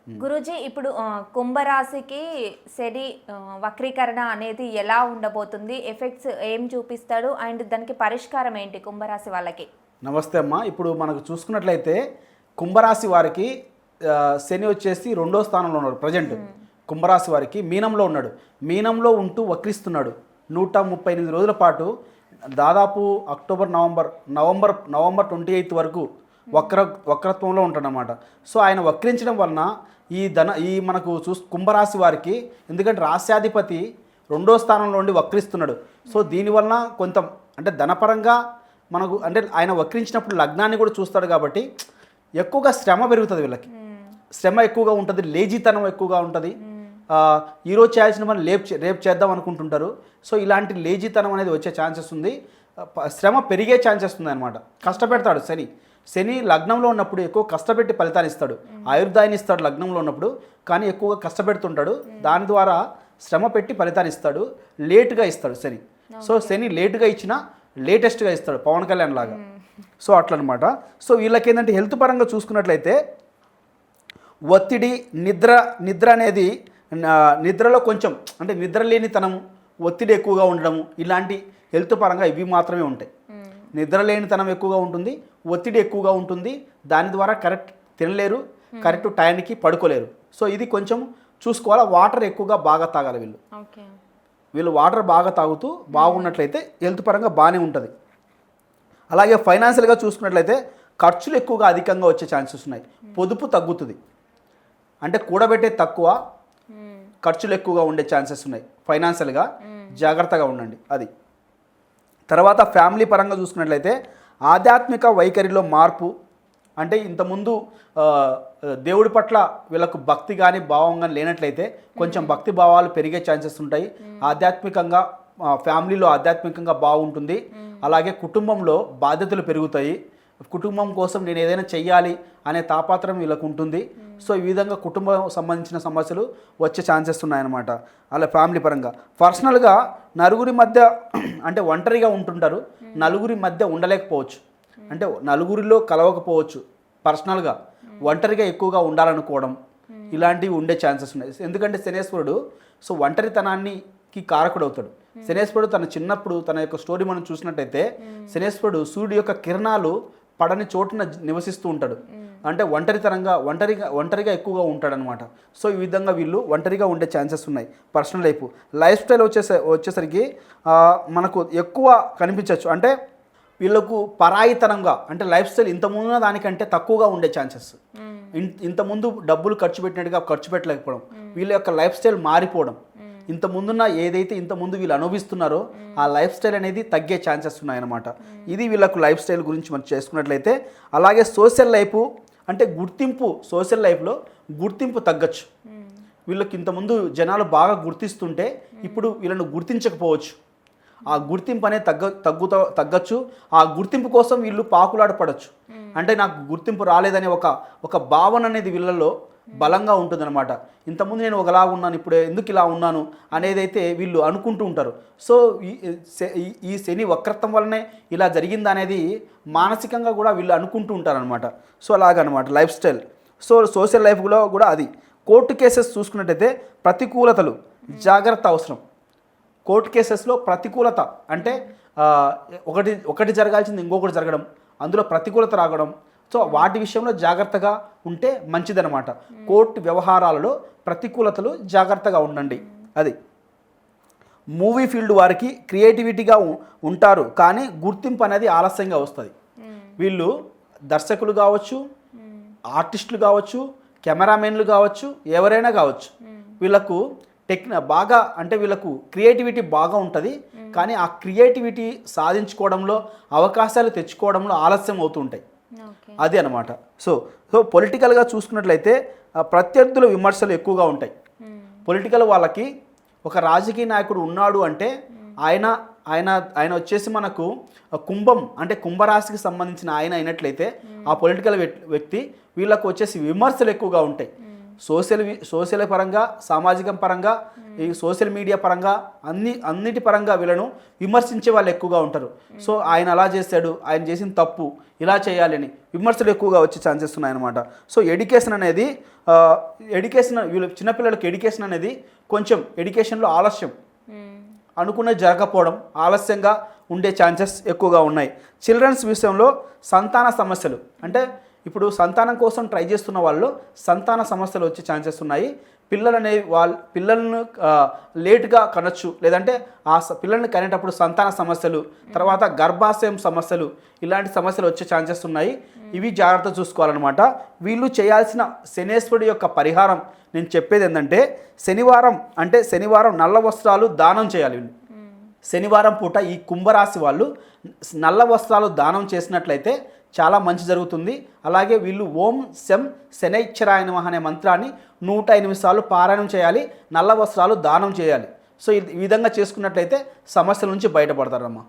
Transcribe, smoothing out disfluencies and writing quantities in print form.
గురూజీ ఇప్పుడు కుంభరాశికి శని వక్రీకరణ అనేది ఎలా ఉండబోతుంది, ఎఫెక్ట్స్ ఏం చూపిస్తాడు అండ్ దానికి పరిష్కారం ఏంటి కుంభరాశి వాళ్ళకి? నమస్తే అమ్మ. ఇప్పుడు మనకు చూసుకున్నట్లయితే కుంభరాశి వారికి శని వచ్చేసి 2వ స్థానంలో ఉన్నాడు. ప్రజెంట్ కుంభరాశి వారికి మీనంలో ఉన్నాడు. మీనంలో ఉంటూ వక్రిస్తున్నాడు 138 రోజుల పాటు. దాదాపు అక్టోబర్ నవంబర్ 28 వరకు వక్రత్వంలో ఉంటాడనమాట. సో ఆయన వక్రించడం వలన ఈ మనకు కుంభరాశి వారికి, ఎందుకంటే రాశ్యాధిపతి 2వ స్థానంలో ఉండి వక్రిస్తున్నాడు. సో దీనివలన కొంత అంటే ధనపరంగా మనకు అంటే ఆయన వక్రించినప్పుడు లగ్నాన్ని కూడా చూస్తాడు కాబట్టి ఎక్కువగా శ్రమ పెరుగుతుంది. వీళ్ళకి శ్రమ ఎక్కువగా ఉంటుంది, లేజీతనం ఎక్కువగా ఉంటుంది. ఈరోజు చేయాల్సిన పని రేపు చేద్దాం అనుకుంటుంటారు. సో ఇలాంటి లేజీతనం అనేది వచ్చే ఛాన్సెస్ ఉంది. శ్రమ పెరిగే ఛాన్సెస్ ఉంది అనమాట. కష్టపెడతాడు శని లగ్నంలో ఉన్నప్పుడు ఎక్కువ కష్టపెట్టి ఫలితాన్ని ఇస్తాడు. ఆయుర్దాయాన్ని ఇస్తాడు లగ్నంలో ఉన్నప్పుడు, కానీ ఎక్కువగా కష్టపెడుతుంటాడు. దాని ద్వారా శ్రమ పెట్టి ఫలితాన్ని ఇస్తాడు. లేటుగా ఇస్తాడు శని. సో శని లేటుగా ఇచ్చినా లేటెస్ట్గా ఇస్తాడు, పవన్ కళ్యాణ్ లాగా. సో అట్లా అనమాట. సో వీళ్ళకి ఏంటంటే హెల్త్ పరంగా చూసుకున్నట్లయితే ఒత్తిడి, నిద్ర అనేది నిద్రలో కొంచెం అంటే నిద్ర లేనితనం, ఒత్తిడి ఎక్కువగా ఉండడము, ఇలాంటి హెల్త్ పరంగా ఇవి మాత్రమే ఉంటాయి. నిద్ర లేనితనం ఎక్కువగా ఉంటుంది, ఒత్తిడి ఎక్కువగా ఉంటుంది. దాని ద్వారా కరెక్ట్ తినలేరు, కరెక్ట్ టైంకి పడుకోలేరు. సో ఇది కొంచెం చూసుకోవాలా. వాటర్ ఎక్కువగా బాగా తాగాలి వీళ్ళు వాటర్ బాగా తాగుతూ బాగున్నట్లయితే హెల్త్ పరంగా బాగానే ఉంటుంది. అలాగే ఫైనాన్షియల్గా చూసుకున్నట్లయితే ఖర్చులు ఎక్కువగా అధికంగా వచ్చే ఛాన్సెస్ ఉన్నాయి. పొదుపు తగ్గుతుంది, అంటే కూడబెట్టే తక్కువ, ఖర్చులు ఎక్కువగా ఉండే ఛాన్సెస్ ఉన్నాయి. ఫైనాన్షియల్గా జాగ్రత్తగా ఉండండి. అది తర్వాత ఫ్యామిలీ పరంగా చూసుకున్నట్లయితే ఆధ్యాత్మిక వైఖరిలో మార్పు, అంటే ఇంతకుముందు దేవుడి పట్ల వీళ్ళకు భక్తి కానీ భావం కానీ లేనట్లయితే కొంచెం భక్తి భావాలు పెరిగే ఛాన్సెస్ ఉంటాయి. ఆధ్యాత్మికంగా ఫ్యామిలీలో ఆధ్యాత్మికంగా బాగుంటుంది. అలాగే కుటుంబంలో బాధ్యతలు పెరుగుతాయి. కుటుంబం కోసం నేను ఏదైనా చెయ్యాలి అనే తాపాత్రం వీళ్ళకు ఉంటుంది. సో ఈ విధంగా కుటుంబం సంబంధించిన సమస్యలు వచ్చే ఛాన్సెస్ ఉన్నాయన్నమాట. అలా ఫ్యామిలీ పరంగా పర్సనల్గా నలుగురి మధ్య అంటే ఒంటరిగా ఉంటుంటారు, నలుగురి మధ్య ఉండలేకపోవచ్చు, అంటే నలుగురిలో కలవకపోవచ్చు. పర్సనల్గా ఒంటరిగా ఎక్కువగా ఉండాలనుకోవడం, ఇలాంటివి ఉండే ఛాన్సెస్ ఉన్నాయి. ఎందుకంటే శనేశ్వరుడు సో ఒంటరితనానికి కారకుడు అవుతాడు. శనేశ్వరుడు తన చిన్నప్పుడు తన యొక్క స్టోరీ మనం చూసినట్టయితే శనేశ్వరుడు సూర్యుడి యొక్క కిరణాలు పడని చోటున నివసిస్తూ ఉంటాడు. అంటే ఒంటరిగా ఎక్కువగా ఉంటాడనమాట. సో ఈ విధంగా వీళ్ళు ఒంటరిగా ఉండే ఛాన్సెస్ ఉన్నాయి. పర్సనల్ లైఫ్ స్టైల్ వచ్చేసరికి మనకు ఎక్కువ కనిపించవచ్చు. అంటే వీళ్ళకు పరాయితనంగా అంటే లైఫ్ స్టైల్ ఇంతకుముందు దానికంటే తక్కువగా ఉండే ఛాన్సెస్. ఇంతకుముందు డబ్బులు ఖర్చు పెట్టినట్టుగా ఖర్చు పెట్టలేకపోవడం, వీళ్ళ యొక్క లైఫ్ స్టైల్ మారిపోవడం, ఇంతకుముందున్న ఏదైతే ఇంతకుముందు వీళ్ళు అనుభవిస్తున్నారో ఆ లైఫ్ స్టైల్ అనేది తగ్గే ఛాన్సెస్ ఉన్నాయన్నమాట. ఇది వీళ్ళకు లైఫ్ స్టైల్ గురించి మనం చేసుకున్నట్లయితే. అలాగే సోషల్ లైఫ్ అంటే గుర్తింపు, సోషల్ లైఫ్లో గుర్తింపు తగ్గచ్చు. వీళ్ళకి ఇంతకుముందు జనాలు బాగా గుర్తిస్తుంటే ఇప్పుడు వీళ్ళను గుర్తించకపోవచ్చు. ఆ గుర్తింపు అనేది తగ్గచ్చు. ఆ గుర్తింపు కోసం వీళ్ళు పాకులాడపడచ్చు. అంటే నాకు గుర్తింపు రాలేదనే ఒక భావన అనేది వీళ్ళల్లో బలంగా ఉంటుందన్నమాట. ఇంతకుముందు నేను ఒకలా ఉన్నాను, ఇప్పుడు ఎందుకు ఇలా ఉన్నాను అనేది అయితే వీళ్ళు అనుకుంటూ ఉంటారు. సో ఈ శని వక్రత్వం వల్లనే ఇలా జరిగింది అనేది మానసికంగా కూడా వీళ్ళు అనుకుంటూ ఉంటారనమాట. సో అలాగనమాట లైఫ్ స్టైల్. సో సోషల్ లైఫ్లో కూడా అది. కోర్టు కేసెస్ చూసుకున్నట్టయితే ప్రతికూలతలు, జాగ్రత్త అవసరం. కోర్టు కేసెస్లో ప్రతికూలత అంటే ఒకటి జరగాల్సింది ఇంకొకటి జరగడం, అందులో ప్రతికూలత రావడం. సో వాటి విషయంలో జాగ్రత్తగా ఉంటే మంచిదన్నమాట. కోర్టు వ్యవహారాలలో ప్రతికూలతలు జాగ్రత్తగా ఉండండి. అది మూవీ ఫీల్డ్ వారికి క్రియేటివిటీగా ఉంటారు, కానీ గుర్తింపు అనేది ఆలస్యంగా వస్తుంది. వీళ్ళు దర్శకులు కావచ్చు, ఆర్టిస్టులు కావచ్చు, కెమెరామెన్లు కావచ్చు, ఎవరైనా కావచ్చు, వీళ్ళకు బాగా అంటే వీళ్ళకు క్రియేటివిటీ బాగా ఉంటుంది, కానీ ఆ క్రియేటివిటీ సాధించుకోవడంలో అవకాశాలు తెచ్చుకోవడంలో ఆలస్యం అవుతుంటాయి. అది అనమాట. సో పొలిటికల్గా చూసుకున్నట్లయితే ప్రత్యర్థుల విమర్శలు ఎక్కువగా ఉంటాయి. పొలిటికల్ వాళ్ళకి ఒక రాజకీయ నాయకుడు ఉన్నాడు అంటే ఆయన వచ్చేసి మనకు కుంభం అంటే కుంభరాశికి సంబంధించిన ఆయన అయినట్లయితే ఆ పొలిటికల్ వ్యక్తి వీళ్ళకు వచ్చేసి విమర్శలు ఎక్కువగా ఉంటాయి. సోషల్ పరంగా, సామాజిక పరంగా, ఈ సోషల్ మీడియా పరంగా అన్నిటి పరంగా వీళ్ళను విమర్శించే వాళ్ళు ఎక్కువగా ఉంటారు. సో ఆయన అలా చేశాడు, ఆయన చేసిన తప్పు, ఇలా చేయాలి అని విమర్శలు ఎక్కువగా వచ్చే ఛాన్సెస్ ఉన్నాయన్నమాట. సో ఎడ్యుకేషన్ అనేది వీళ్ళు చిన్నపిల్లలకి ఎడ్యుకేషన్ అనేది కొంచెం ఎడ్యుకేషన్లో ఆలస్యం, అనుకున్నది జరగకపోవడం, ఆలస్యంగా ఉండే ఛాన్సెస్ ఎక్కువగా ఉన్నాయి. చిల్డ్రన్స్ విషయంలో సంతాన సమస్యలు, అంటే ఇప్పుడు సంతానం కోసం ట్రై చేస్తున్న వాళ్ళు సంతాన సమస్యలు వచ్చే ఛాన్సెస్ ఉన్నాయి. పిల్లలను లేటుగా కనొచ్చు, లేదంటే పిల్లల్ని కనేటప్పుడు సంతాన సమస్యలు, తర్వాత గర్భాశయం సమస్యలు, ఇలాంటి సమస్యలు వచ్చే ఛాన్సెస్ ఉన్నాయి. ఇవి జాగ్రత్త చూసుకోవాలన్నమాట. వీళ్ళు చేయాల్సిన శనేశ్వరుడి యొక్క పరిహారం నేను చెప్పేది ఏంటంటే, శనివారం నల్ల వస్త్రాలు దానం చేయాలి. వీళ్ళు శనివారం పూట ఈ కుంభరాశి వాళ్ళు నల్ల వస్త్రాలు దానం చేసినట్లయితే చాలా మంచి జరుగుతుంది. అలాగే వీళ్ళు ఓం శం శనైశ్చరాయ నమః అనే మంత్రాన్ని 108 సార్లు పారాయణం చేయాలి, నల్ల వస్త్రాలు దానం చేయాలి. సో ఈ విధంగా చేసుకున్నట్లయితే సమస్యల నుంచి బయటపడతారమ్మా.